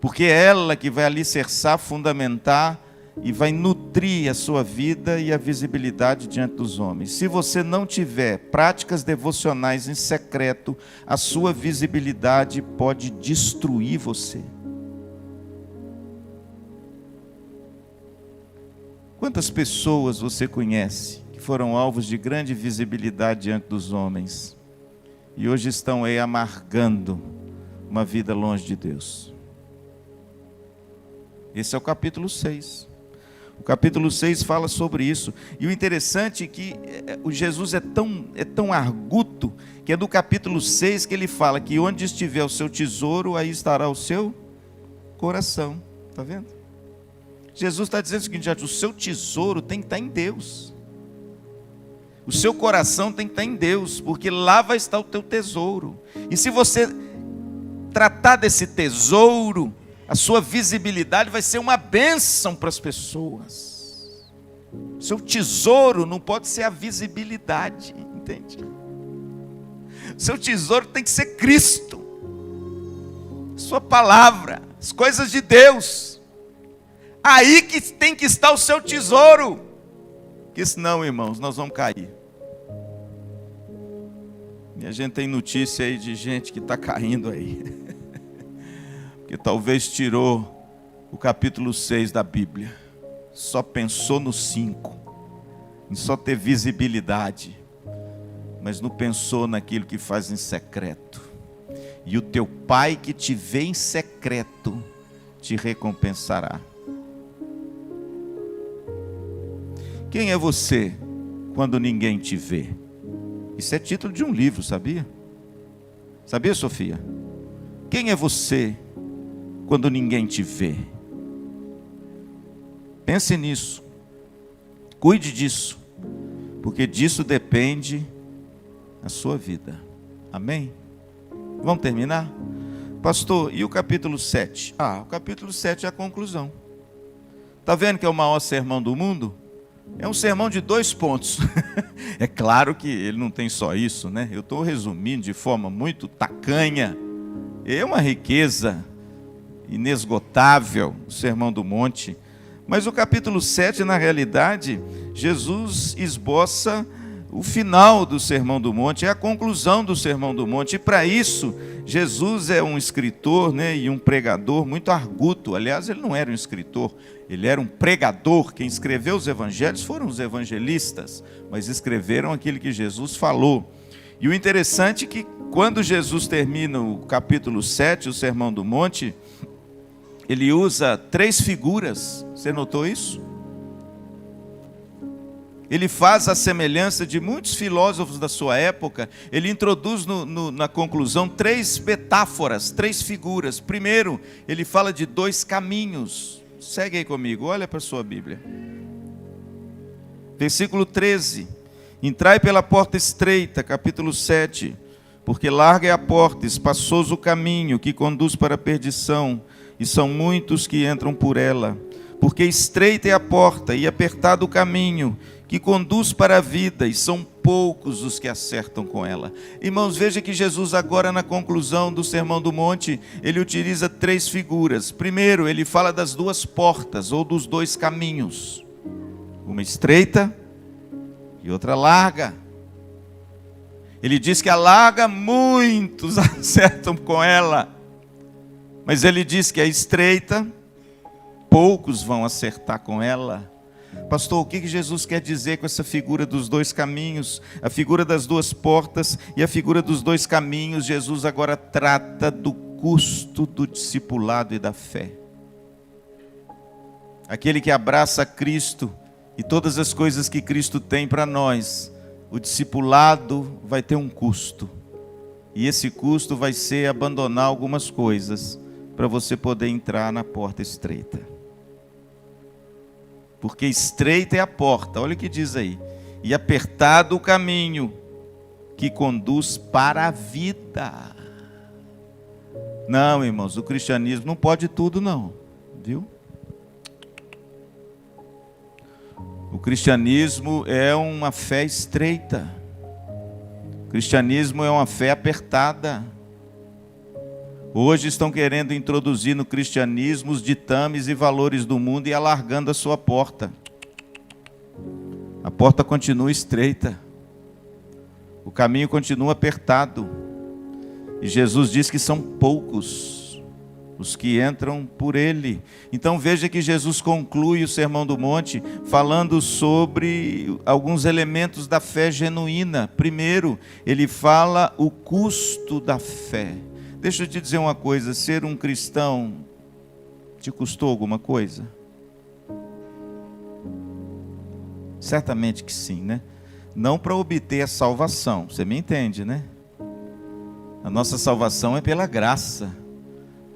Speaker 1: Porque é ela que vai alicerçar, fundamentar e vai nutrir a sua vida e a visibilidade diante dos homens. Se você não tiver práticas devocionais em secreto, a sua visibilidade pode destruir você. Quantas pessoas você conhece que foram alvos de grande visibilidade diante dos homens e hoje estão aí amargando uma vida longe de Deus? Esse é o capítulo 6. O capítulo 6 fala sobre isso. E o interessante é que o Jesus é tão arguto, que é do capítulo 6 que ele fala que onde estiver o seu tesouro, aí estará o seu coração. Está vendo? Jesus está dizendo o seguinte, gente, o seu tesouro tem que estar em Deus. O seu coração tem que estar em Deus, porque lá vai estar o teu tesouro. E se você tratar desse tesouro, a sua visibilidade vai ser uma bênção para as pessoas. Seu tesouro não pode ser a visibilidade, entende? Seu tesouro tem que ser Cristo, sua palavra, as coisas de Deus. Aí que tem que estar o seu tesouro. Porque senão, irmãos, nós vamos cair. E a gente tem notícia aí de gente que está caindo aí. Que talvez tirou o capítulo 6 da Bíblia, só pensou no 5, em só ter visibilidade, mas não pensou naquilo que faz em secreto. E o teu Pai que te vê em secreto te recompensará. Quem é você quando ninguém te vê? Isso é título de um livro, sabia? Sabia, Sofia? Quem é você quando ninguém te vê? Pense nisso. Cuide disso. Porque disso depende a sua vida. Amém? Vamos terminar? Pastor, e o capítulo 7? O capítulo 7 é a conclusão. Está vendo que é o maior sermão do mundo? É um sermão de 2 pontos. É claro que ele não tem só isso, né? Eu estou resumindo de forma muito tacanha. É uma riqueza inesgotável o Sermão do Monte. Mas o capítulo 7, na realidade, Jesus esboça o final do Sermão do Monte, é a conclusão do Sermão do Monte. E para isso, Jesus é um escritor, né, e um pregador muito arguto. Aliás, ele não era um escritor, ele era um pregador. Quem escreveu os evangelhos foram os evangelistas, mas escreveram aquilo que Jesus falou. E o interessante é que quando Jesus termina o capítulo 7, o Sermão do Monte, ele usa 3 figuras. Você notou isso? Ele faz a semelhança de muitos filósofos da sua época. Ele introduz na conclusão 3 metáforas, 3 figuras. Primeiro, ele fala de 2 caminhos. Segue aí comigo, olha para a sua Bíblia. Versículo 13. Entrai pela porta estreita, capítulo 7. Porque larga é a porta, espaçoso o caminho que conduz para a perdição, e são muitos que entram por ela. Porque estreita é a porta e apertado o caminho que conduz para a vida, e são poucos os que acertam com ela. Irmãos, veja que Jesus agora, na conclusão do Sermão do Monte, ele utiliza 3 figuras. Primeiro, ele fala das 2 portas, ou dos 2 caminhos. Uma estreita e outra larga. Ele diz que a larga, muitos acertam com ela. Mas ele diz que a estreita, poucos vão acertar com ela. Pastor, o que Jesus quer dizer com essa figura dos 2 caminhos? A figura das 2 portas e a figura dos 2 caminhos. Jesus agora trata do custo do discipulado e da fé. Aquele que abraça Cristo e todas as coisas que Cristo tem para nós, o discipulado vai ter um custo. E esse custo vai ser abandonar algumas coisas para você poder entrar na porta estreita. Porque estreita é a porta, olha o que diz aí. E apertado o caminho que conduz para a vida. Não, irmãos, o cristianismo não pode tudo não, viu? O cristianismo é uma fé estreita. O cristianismo é uma fé apertada. Hoje estão querendo introduzir no cristianismo os ditames e valores do mundo e alargando a sua porta. A porta continua estreita. O caminho continua apertado. E Jesus diz que são poucos os que entram por ele. Então veja que Jesus conclui o Sermão do Monte falando sobre alguns elementos da fé genuína. Primeiro, ele fala o custo da fé. Deixa eu te dizer uma coisa, ser um cristão te custou alguma coisa? Certamente que sim, né? Não para obter a salvação, você me entende, né? A nossa salvação é pela graça.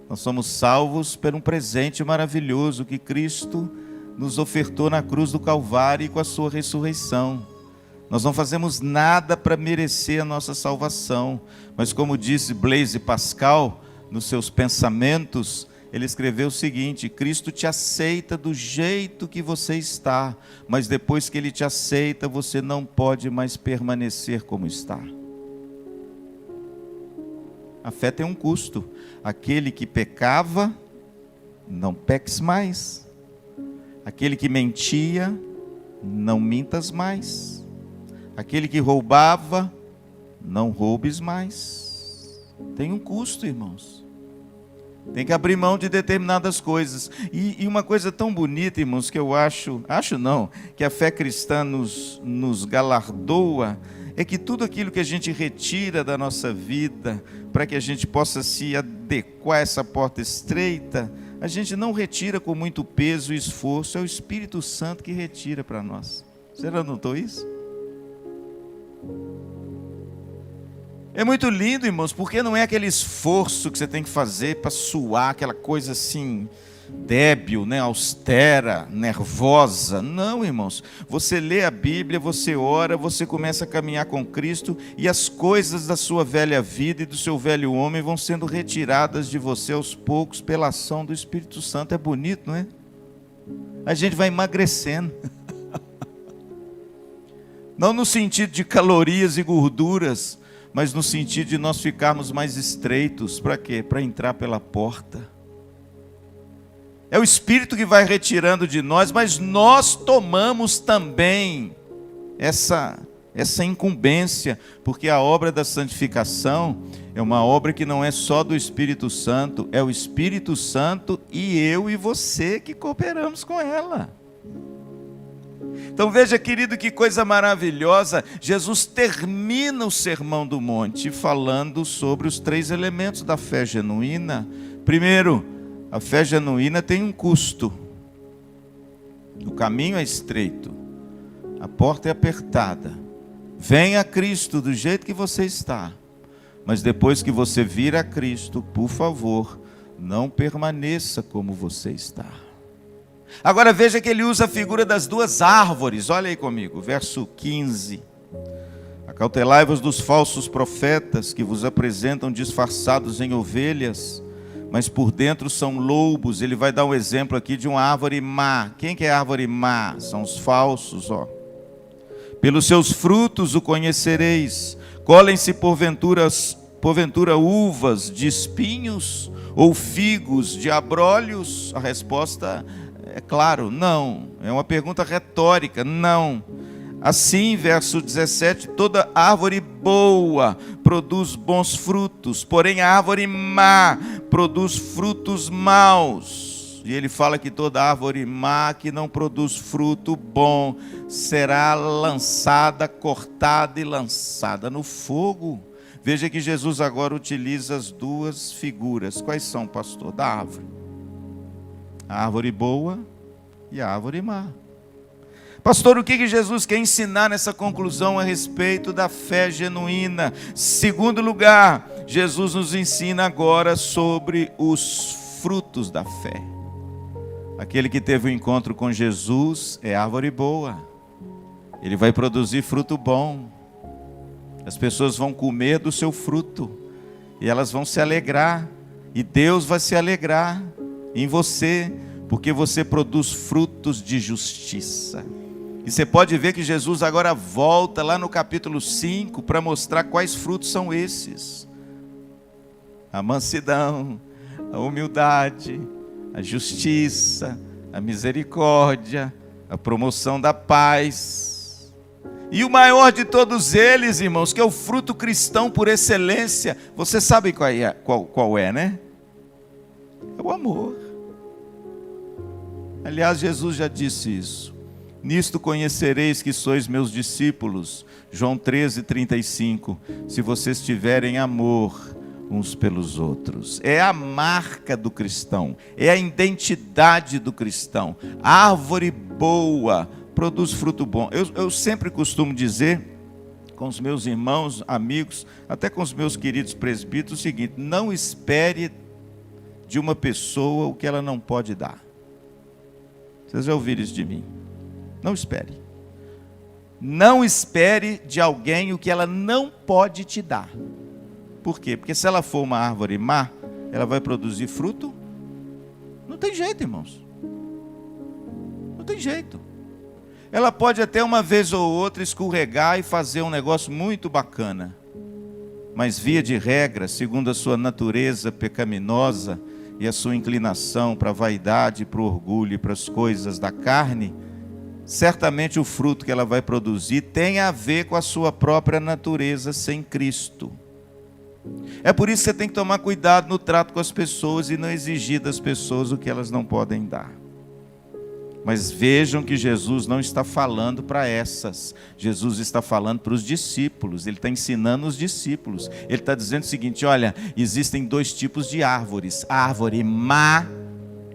Speaker 1: Nós somos salvos por um presente maravilhoso que Cristo nos ofertou na cruz do Calvário e com a sua ressurreição. Nós não fazemos nada para merecer a nossa salvação, mas como disse Blaise Pascal, nos seus pensamentos, ele escreveu o seguinte: Cristo te aceita do jeito que você está, mas depois que Ele te aceita, você não pode mais permanecer como está. A fé tem um custo. Aquele que pecava, não peques mais. Aquele que mentia, não mintas mais. Aquele que roubava, não roubes mais. Tem um custo, irmãos. Tem que abrir mão de determinadas coisas. E uma coisa tão bonita, irmãos, que eu acho não, que a fé cristã nos galardoa, é que tudo aquilo que a gente retira da nossa vida, para que a gente possa se adequar a essa porta estreita, a gente não retira com muito peso e esforço, é o Espírito Santo que retira para nós. Você não notou isso? É muito lindo, irmãos, porque não é aquele esforço que você tem que fazer para suar, aquela coisa assim, débil, né, austera, nervosa. Não, irmãos. Você lê a Bíblia, você ora, você começa a caminhar com Cristo e as coisas da sua velha vida e do seu velho homem vão sendo retiradas de você aos poucos pela ação do Espírito Santo. É bonito, não é? A gente vai emagrecendo. Não no sentido de calorias e gorduras, mas no sentido de nós ficarmos mais estreitos. Para quê? Para entrar pela porta. É o Espírito que vai retirando de nós, mas nós tomamos também essa incumbência, porque a obra da santificação é uma obra que não é só do Espírito Santo, é o Espírito Santo e eu e você que cooperamos com ela. Então veja, querido, que coisa maravilhosa. Jesus termina o Sermão do Monte falando sobre os 3 elementos da fé genuína. Primeiro, a fé genuína tem um custo. O caminho é estreito, a porta é apertada. Venha a Cristo do jeito que você está. Mas depois que você vir a Cristo, por favor, não permaneça como você está. Agora veja que ele usa a figura das 2 árvores. Olha aí comigo, verso 15. Acautelai-vos dos falsos profetas que vos apresentam disfarçados em ovelhas, mas por dentro são lobos. Ele vai dar um exemplo aqui de uma árvore má. Quem que é árvore má? São os falsos, ó. Pelos seus frutos o conhecereis. Colhem-se porventura uvas de espinhos ou figos de abrolhos? A resposta é claro, não. É uma pergunta retórica, não. Assim, verso 17, toda árvore boa produz bons frutos, porém a árvore má produz frutos maus. E ele fala que toda árvore má que não produz fruto bom será lançada, cortada e lançada no fogo. Veja que Jesus agora utiliza as 2 figuras. Quais são, pastor? Da árvore. A árvore boa e a árvore má. Pastor, o que Jesus quer ensinar nessa conclusão a respeito da fé genuína? Segundo lugar, Jesus nos ensina agora sobre os frutos da fé. Aquele que teve um encontro com Jesus é árvore boa. Ele vai produzir fruto bom. As pessoas vão comer do seu fruto e elas vão se alegrar. E Deus vai se alegrar em você, porque você produz frutos de justiça. E você pode ver que Jesus agora volta lá no capítulo 5 para mostrar quais frutos são esses: a mansidão, a humildade, a justiça, a misericórdia, a promoção da paz. E o maior de todos eles, irmãos, que é o fruto cristão por excelência, você sabe qual é, né? É o amor. Aliás, Jesus já disse isso. Nisto conhecereis que sois meus discípulos. João 13:35. Se vocês tiverem amor uns pelos outros. É a marca do cristão. É a identidade do cristão. Árvore boa produz fruto bom. Eu sempre costumo dizer com os meus irmãos, amigos, até com os meus queridos presbíteros, o seguinte: não espere de uma pessoa o que ela não pode dar. Vocês já ouviram isso de mim? Não espere. Não espere de alguém o que ela não pode te dar. Por quê? Porque se ela for uma árvore má, ela vai produzir fruto? Não tem jeito, irmãos. Não tem jeito. Ela pode até uma vez ou outra escorregar e fazer um negócio muito bacana. Mas via de regra, segundo a sua natureza pecaminosa e a sua inclinação para a vaidade, para o orgulho e para as coisas da carne, certamente o fruto que ela vai produzir tem a ver com a sua própria natureza sem Cristo. É por isso que você tem que tomar cuidado no trato com as pessoas e não exigir das pessoas o que elas não podem dar. Mas vejam que Jesus não está falando para essas. Jesus está falando para os discípulos. Ele está ensinando os discípulos. Ele está dizendo o seguinte: olha, existem 2 tipos de árvores. A árvore má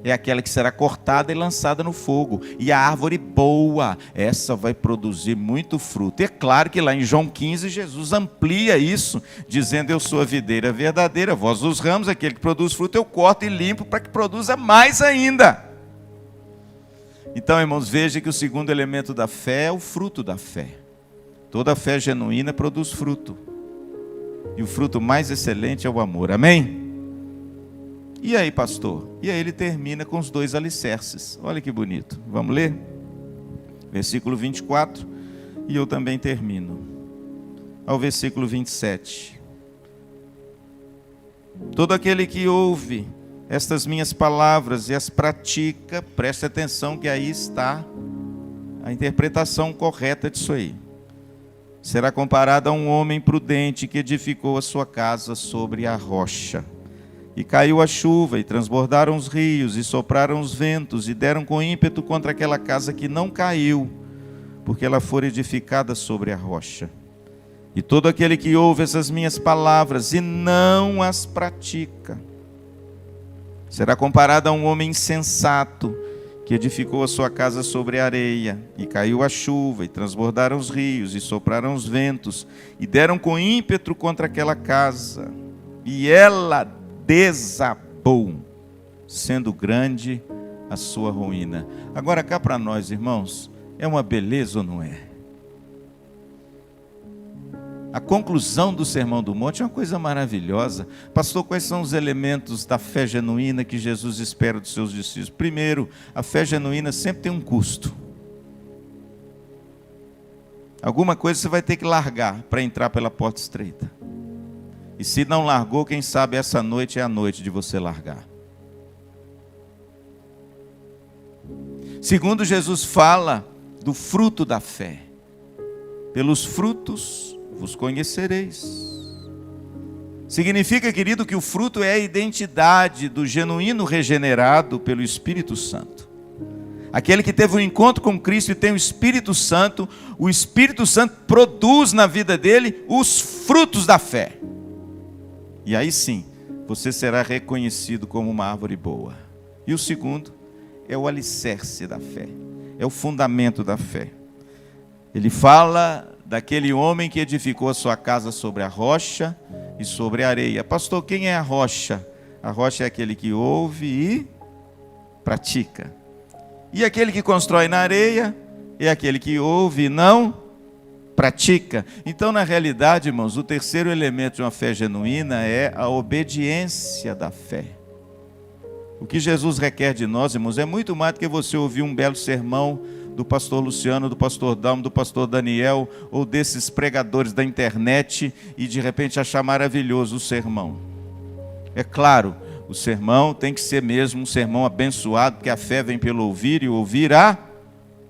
Speaker 1: é aquela que será cortada e lançada no fogo. E a árvore boa, essa vai produzir muito fruto. É claro que lá em João 15, Jesus amplia isso, dizendo: eu sou a videira verdadeira, vós os ramos, aquele que produz fruto eu corto e limpo para que produza mais ainda. Então, irmãos, veja que o segundo elemento da fé é o fruto da fé. Toda fé genuína produz fruto. E o fruto mais excelente é o amor. Amém? E aí, pastor? E aí ele termina com os 2 alicerces. Olha que bonito. Vamos ler? Versículo 24. E eu também termino. Ao versículo 27. Todo aquele que ouve estas minhas palavras e as pratica, preste atenção que aí está a interpretação correta disso aí. Será comparado a um homem prudente que edificou a sua casa sobre a rocha. E caiu a chuva, e transbordaram os rios, e sopraram os ventos, e deram com ímpeto contra aquela casa que não caiu, porque ela fora edificada sobre a rocha. E todo aquele que ouve essas minhas palavras e não as pratica, será comparado a um homem insensato, que edificou a sua casa sobre a areia, e caiu a chuva, e transbordaram os rios, e sopraram os ventos, e deram com ímpeto contra aquela casa, e ela desabou, sendo grande a sua ruína. Agora cá para nós, irmãos, é uma beleza ou não é? A conclusão do Sermão do Monte é uma coisa maravilhosa. Pastor, quais são os elementos da fé genuína que Jesus espera dos seus discípulos? Primeiro, a fé genuína sempre tem um custo. Alguma coisa você vai ter que largar para entrar pela porta estreita. E se não largou, quem sabe essa noite é a noite de você largar. Segundo, Jesus fala do fruto da fé. Pelos frutos vos conhecereis. Significa, querido, que o fruto é a identidade do genuíno regenerado pelo Espírito Santo. Aquele que teve um encontro com Cristo e tem o Espírito Santo produz na vida dele os frutos da fé. E aí sim, você será reconhecido como uma árvore boa. E o segundo é o alicerce da fé, é o fundamento da fé. Ele fala daquele homem que edificou a sua casa sobre a rocha e sobre a areia. Pastor, quem é a rocha? A rocha é aquele que ouve e pratica. E aquele que constrói na areia é aquele que ouve e não pratica. Então, na realidade, irmãos, o terceiro elemento de uma fé genuína é a obediência da fé. O que Jesus requer de nós, irmãos, é muito mais do que você ouvir um belo sermão do pastor Luciano, do pastor Dalmo, do pastor Daniel, ou desses pregadores da internet, e de repente achar maravilhoso o sermão. É claro, o sermão tem que ser mesmo um sermão abençoado, porque a fé vem pelo ouvir, e ouvir a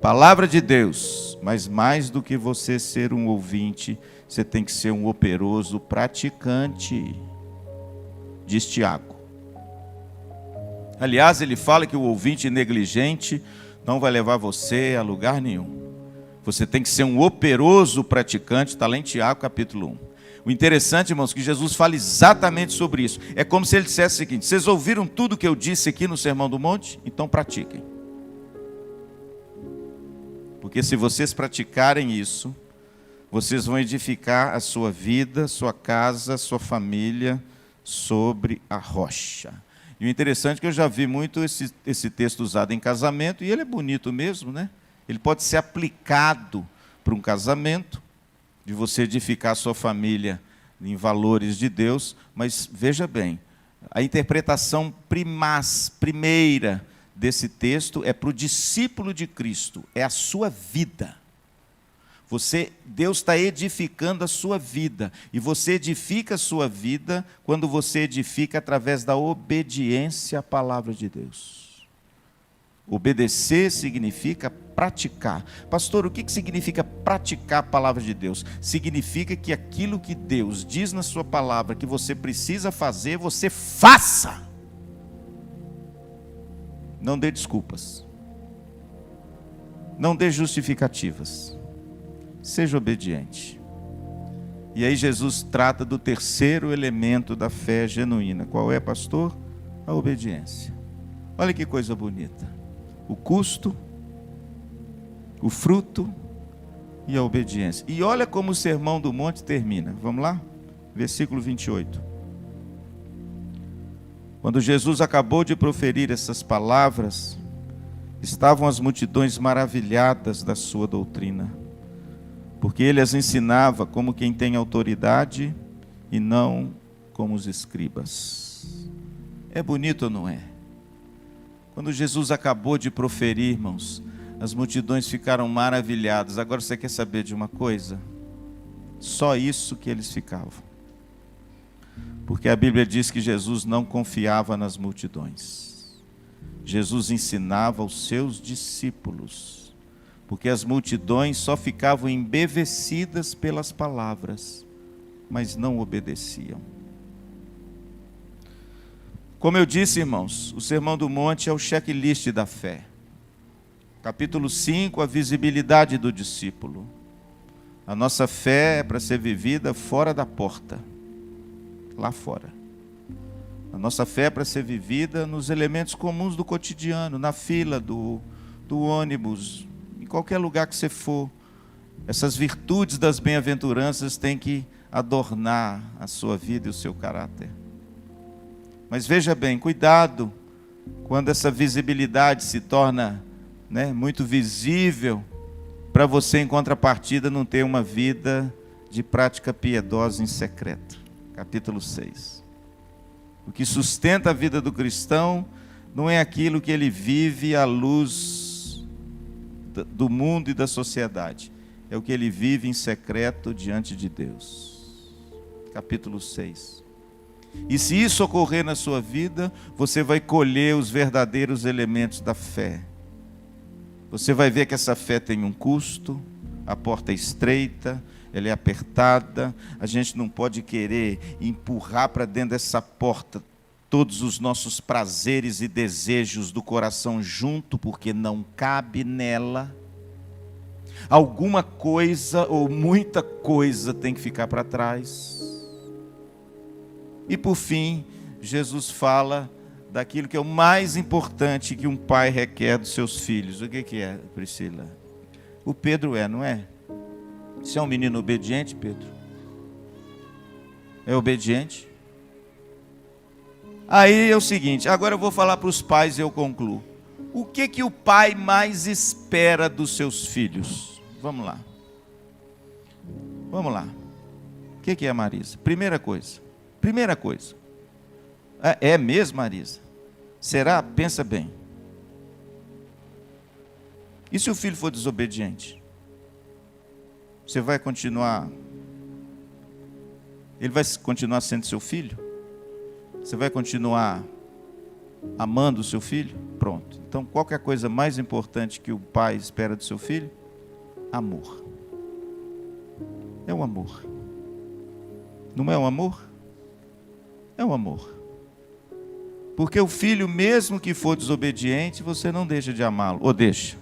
Speaker 1: palavra de Deus. Mas mais do que você ser um ouvinte, você tem que ser um operoso praticante, diz Tiago. Aliás, ele fala que o ouvinte negligente não vai levar você a lugar nenhum. Você tem que ser um operoso praticante, está lá em Tiago capítulo 1. O interessante, irmãos, é que Jesus fala exatamente sobre isso. É como se ele dissesse o seguinte: vocês ouviram tudo que eu disse aqui no Sermão do Monte? Então pratiquem. Porque se vocês praticarem isso, vocês vão edificar a sua vida, sua casa, sua família sobre a rocha. E o interessante é que eu já vi muito esse texto usado em casamento, e ele é bonito mesmo, né? Ele pode ser aplicado para um casamento, de você edificar a sua família em valores de Deus, mas veja bem, a interpretação primeira desse texto é para o discípulo de Cristo, é a sua vida. Deus está edificando a sua vida, e você edifica a sua vida quando você edifica através da obediência à palavra de Deus. Obedecer significa praticar. Pastor, o que significa praticar a palavra de Deus? Significa que aquilo que Deus diz na sua palavra que você precisa fazer, você faça. Não dê desculpas. Não dê justificativas. Seja obediente. E aí Jesus trata do terceiro elemento da fé genuína. Qual é, pastor? A obediência. Olha que coisa bonita. O custo, o fruto e a obediência. E olha como o Sermão do Monte termina. Vamos lá? Versículo 28. Quando Jesus acabou de proferir essas palavras, estavam as multidões maravilhadas da sua doutrina, porque ele as ensinava como quem tem autoridade e não como os escribas. É bonito ou não é? Quando Jesus acabou de proferir, irmãos, as multidões ficaram maravilhadas. Agora você quer saber de uma coisa? Só isso que eles ficavam. Porque a Bíblia diz que Jesus não confiava nas multidões. Jesus ensinava aos seus discípulos. Porque as multidões só ficavam embevecidas pelas palavras, mas não obedeciam. Como eu disse, irmãos, o Sermão do Monte é o checklist da fé. Capítulo 5, a visibilidade do discípulo. A nossa fé é para ser vivida fora da porta, lá fora. A nossa fé é para ser vivida nos elementos comuns do cotidiano, na fila do ônibus, em qualquer lugar que você for. Essas virtudes das bem-aventuranças têm que adornar a sua vida e o seu caráter. Mas veja bem, cuidado quando essa visibilidade se torna, muito visível, para você, em contrapartida, não ter uma vida de prática piedosa em secreto. Capítulo 6. O que sustenta a vida do cristão não é aquilo que ele vive à luz do mundo e da sociedade. É o que ele vive em secreto diante de Deus. Capítulo 6. E se isso ocorrer na sua vida, você vai colher os verdadeiros elementos da fé. Você vai ver que essa fé tem um custo, a porta é estreita, ela é apertada, a gente não pode querer empurrar para dentro dessa porta todos os nossos prazeres e desejos do coração junto, porque não cabe nela. Alguma coisa ou muita coisa tem que ficar para trás. E por fim, Jesus fala daquilo que é o mais importante que um pai requer dos seus filhos. O que é, Priscila? O Pedro não é? Você é um menino obediente, Pedro? É obediente? Aí é o seguinte, agora eu vou falar para os pais e eu concluo. O que o pai mais espera dos seus filhos? Vamos lá. Vamos lá. O que é, Marisa? Primeira coisa. É mesmo, Marisa? Será? Pensa bem. E se o filho for desobediente? Você vai continuar... Ele vai continuar sendo seu filho? Você vai continuar amando o seu filho? Pronto. Então, qual que é a coisa mais importante que o pai espera do seu filho? Amor. É o amor. Não é o amor? É o amor. Porque o filho, mesmo que for desobediente, você não deixa de amá-lo. Ou deixa?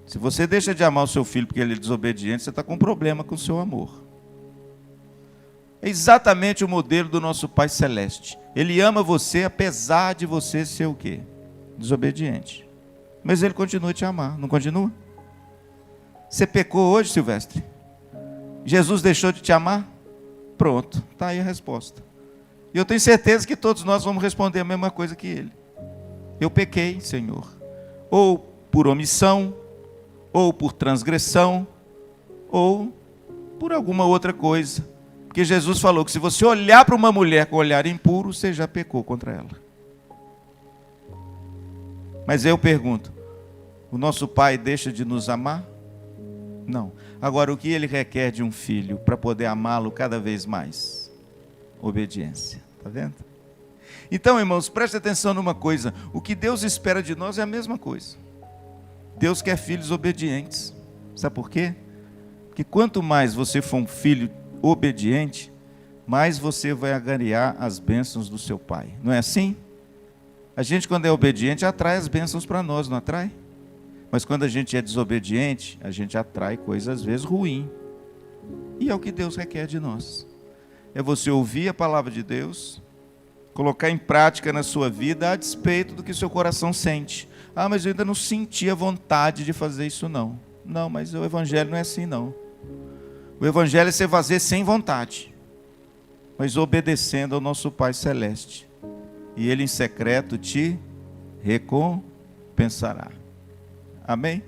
Speaker 1: Se você deixa de amar o seu filho porque ele é desobediente, você está com um problema com o seu amor. É exatamente o modelo do nosso Pai Celeste. Ele ama você apesar de você ser o quê? Desobediente. Mas ele continua a te amar, não continua? Você pecou hoje, Silvestre? Jesus deixou de te amar? Pronto, está aí a resposta. E eu tenho certeza que todos nós vamos responder a mesma coisa que ele. Eu pequei, Senhor. Ou por omissão, ou por transgressão, ou por alguma outra coisa. Porque Jesus falou que se você olhar para uma mulher com olhar impuro, você já pecou contra ela. Mas eu pergunto, o nosso Pai deixa de nos amar? Não. Agora, o que ele requer de um filho para poder amá-lo cada vez mais? Obediência. Está vendo? Então, irmãos, preste atenção numa coisa. O que Deus espera de nós é a mesma coisa. Deus quer filhos obedientes. Sabe por quê? Porque quanto mais você for um filho obediente, mais você vai angariar as bênçãos do seu Pai. Não é assim? A gente, quando é obediente, atrai as bênçãos para nós, não atrai? Mas quando a gente é desobediente, a gente atrai coisas às vezes ruins. E é o que Deus requer de nós. É você ouvir a palavra de Deus, colocar em prática na sua vida a despeito do que o seu coração sente. Ah, mas eu ainda não senti a vontade de fazer isso não. Não, mas o evangelho não é assim não. O evangelho é você fazer sem vontade, mas obedecendo ao nosso Pai Celeste. E Ele em secreto te recompensará. Amém?